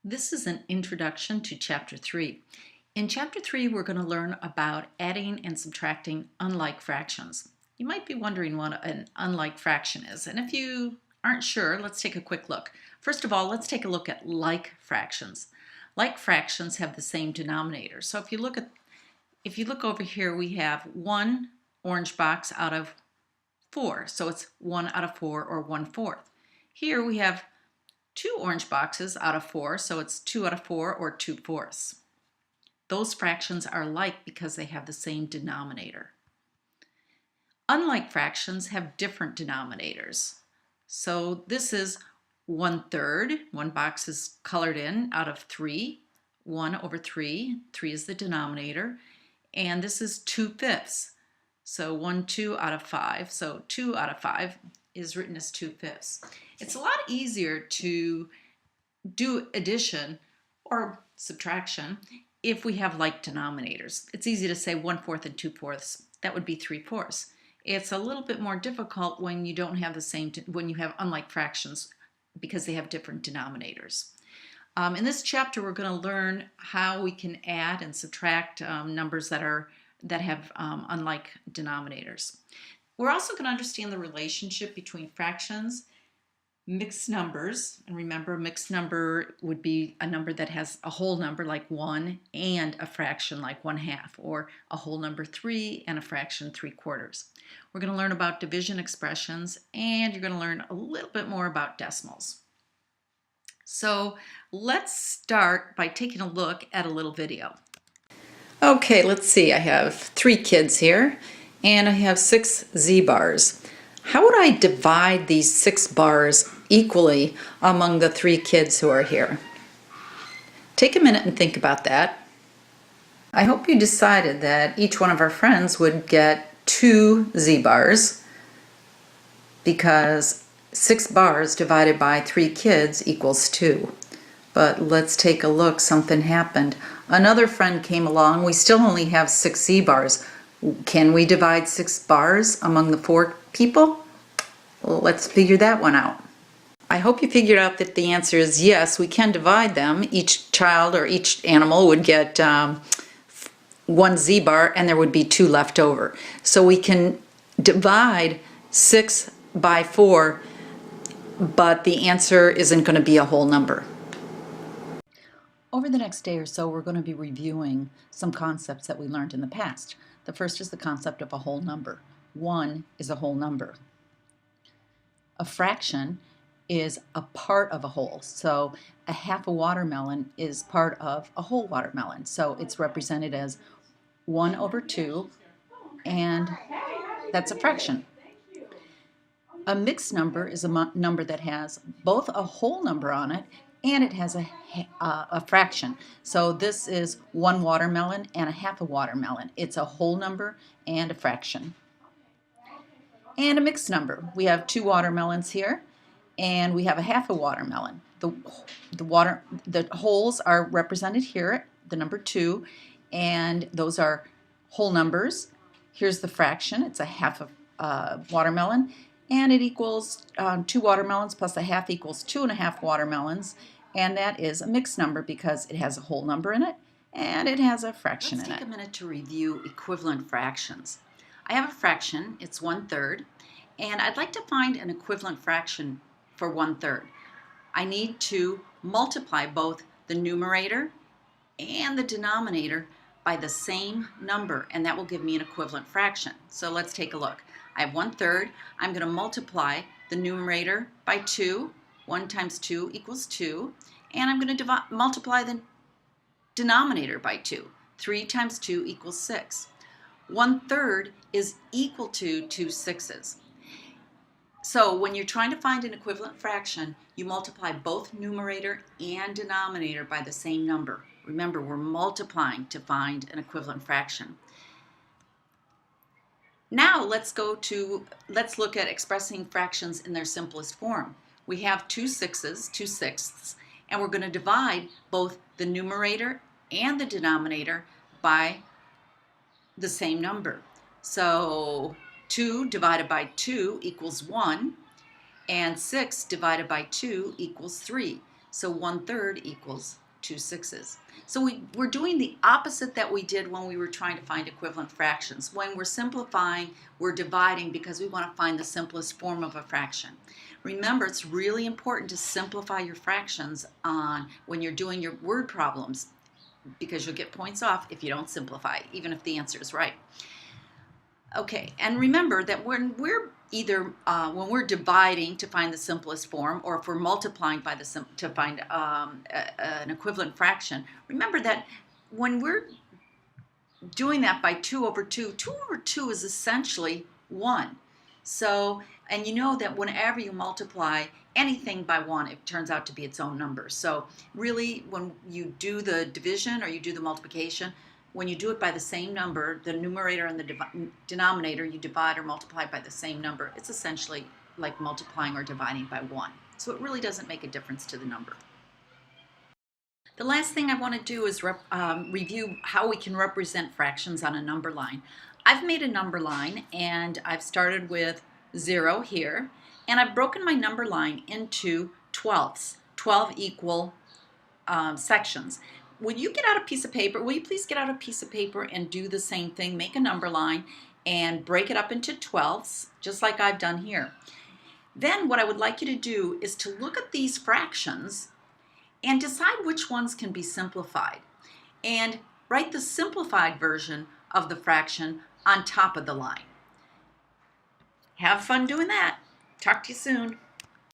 This is an introduction to Chapter 3. In Chapter 3, we're going to learn about adding and subtracting unlike fractions. You might be wondering what an unlike fraction is, and if you aren't sure, let's take a quick look. First of all, let's take a look at like fractions. Like fractions have the same denominator. So if you look over here, we have one orange box out of 4. So it's 1 out of 4 or 1/4. Here we have 2 orange boxes out of 4, so it's 2 out of 4 or 2/4. Those fractions are like because they have the same denominator. Unlike fractions have different denominators. So this is 1/3, one box is colored in out of 3, 1/3, 3 is the denominator, and this is 2/5. So 1/2 out of 5, so 2 out of 5 is written as 2/5. It's a lot easier to do addition or subtraction if we have like denominators. It's easy to say 1/4 and 2/4. That would be 3/4. It's a little bit more difficult when you don't have the same, when you have unlike fractions because they have different denominators. In this chapter, we're going to learn how we can add and subtract numbers that have unlike denominators. We're also going to understand the relationship between fractions, mixed numbers, and remember a mixed number would be a number that has a whole number like 1 and a fraction like 1/2, or a whole number 3 and a fraction 3/4. We're going to learn about division expressions, and you're going to learn a little bit more about decimals. So let's start by taking a look at a little video. Okay, let's see. I have 3 kids here, and I have 6 z-bars. How would I divide these 6 bars equally among the 3 kids who are here? Take a minute and think about that. I hope you decided that each one of our friends would get 2 z-bars because 6 bars divided by 3 kids equals 2. But let's take a look. Something happened. Another friend came along. We still only have 6 z-bars. Can we divide 6 bars among the 4 people? Well, let's figure that one out. I hope you figured out that the answer is yes, we can divide them. Each child or each animal would get 1 z-bar, and there would be 2 left over. So we can divide 6 by 4, but the answer isn't going to be a whole number. Over the next day or so, we're going to be reviewing some concepts that we learned in the past. The first is the concept of a whole number. 1 is a whole number. A fraction is a part of a whole. So a half a watermelon is part of a whole watermelon. So it's represented as 1/2, and that's a fraction. A mixed number is a number that has both a whole number on it and it has a fraction. So this is 1 watermelon and a half a watermelon. It's a whole number and a fraction. And a mixed number. We have 2 watermelons here, and we have a half a watermelon. The wholes are represented here, the number 2, and those are whole numbers. Here's the fraction. It's a half of watermelon, and it equals 2 watermelons plus a half equals 2.5 watermelons, and that is a mixed number because it has a whole number in it and it has a fraction in it. Let's take a minute to review equivalent fractions. I have a fraction, it's 1/3, and I'd like to find an equivalent fraction for 1/3. I need to multiply both the numerator and the denominator by the same number, and that will give me an equivalent fraction. So let's take a look. I have 1/3. I'm going to multiply the numerator by 2. 1 times 2 equals 2. And I'm going to multiply the denominator by 2. 3 times 2 equals 6. 1/3 is equal to 2 sixths. So when you're trying to find an equivalent fraction, you multiply both numerator and denominator by the same number. Remember, we're multiplying to find an equivalent fraction. Now let's look at expressing fractions in their simplest form. We have 2 sixths, and we're going to divide both the numerator and the denominator by the same number. So 2 divided by 2 equals 1, and 6 divided by 2 equals 3. So 1/3 equals 2 sixths. So we're doing the opposite that we did when we were trying to find equivalent fractions. When we're simplifying, we're dividing because we want to find the simplest form of a fraction. Remember, it's really important to simplify your fractions when you're doing your word problems, because you'll get points off if you don't simplify, even if the answer is right. Okay, and remember that when we're when we're dividing to find the simplest form, or if we're multiplying by to find an equivalent fraction, remember that when we're doing that by 2 over 2, 2 over 2 is essentially 1. So, and you know that whenever you multiply anything by 1, it turns out to be its own number. So really, when you do the division or you do the multiplication, when you do it by the same number, the numerator and the denominator, you divide or multiply by the same number. It's essentially like multiplying or dividing by 1. So it really doesn't make a difference to the number. The last thing I want to do is review how we can represent fractions on a number line. I've made a number line, and I've started with 0 here, and I've broken my number line into 12ths, 12 equal sections. When you get out a piece of paper, will you please get out a piece of paper and do the same thing? Make a number line and break it up into 12ths, just like I've done here. Then what I would like you to do is to look at these fractions and decide which ones can be simplified, and write the simplified version of the fraction on top of the line. Have fun doing that. Talk to you soon.